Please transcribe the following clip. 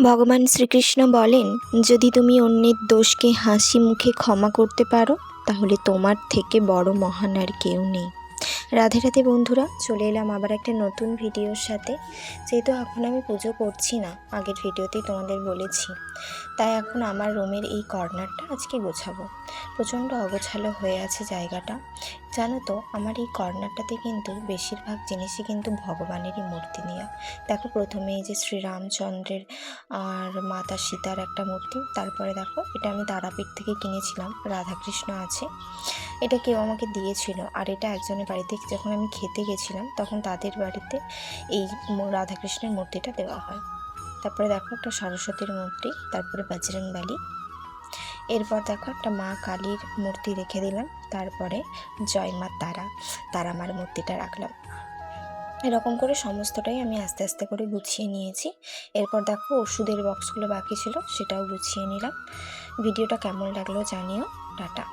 ভগবান শ্রীকৃষ্ণ বলেন, যদি তুমি অন্যের দোষকে হাসি মুখে ক্ষমা করতে পারো তাহলে তোমার থেকে বড় মহান আর কেউ নেই। রাধে রাধে বন্ধুরা, চলে এলাম আবার একটা নতুন ভিডিওর সাথে। যেহেতু এখন আমি পুজো করছি না, আগের ভিডিওতেই তোমাদের বলেছি, তাই এখন আমার রুমের এই কর্নারটা আজকে গোছাবো। প্রচণ্ড অগোছালো হয়ে আছে জায়গাটা। জানো তো, আমার এই কর্নারটাতে কিন্তু বেশিরভাগ জিনিসই কিন্তু ভগবানেরই মূর্তি নেওয়া। দেখো, প্রথমে এই যে শ্রীরামচন্দ্রের আর মাতা সীতার একটা মূর্তি, তারপরে দেখো এটা আমি তারাপীঠ থেকে কিনেছিলাম, রাধাকৃষ্ণ আছে। এটা কেউ আমাকে দিয়েছিল, আর এটা একজনের বাড়িতে যখন আমি খেতে গেছিলাম তখন তাদের বাড়িতে এই রাধাকৃষ্ণের মূর্তিটা দেওয়া হয়। তারপরে দেখো একটা সরস্বতীর মূর্তি, তারপরে বজরংবলী, এরপর দেখো একটা মা কালীর মূর্তি রেখে দিলাম, তারপরে জয় মা তারা, তারা মার মূর্তিটা রাখলাম। এরকম করে সমস্তটাই আমি আস্তে আস্তে করে গুছিয়ে নিয়েছি। এরপর দেখো ওষুধের বক্সগুলো বাকি ছিল, সেটাও গুছিয়ে নিলাম। ভিডিওটা কেমন লাগলো জানিও। টাটা।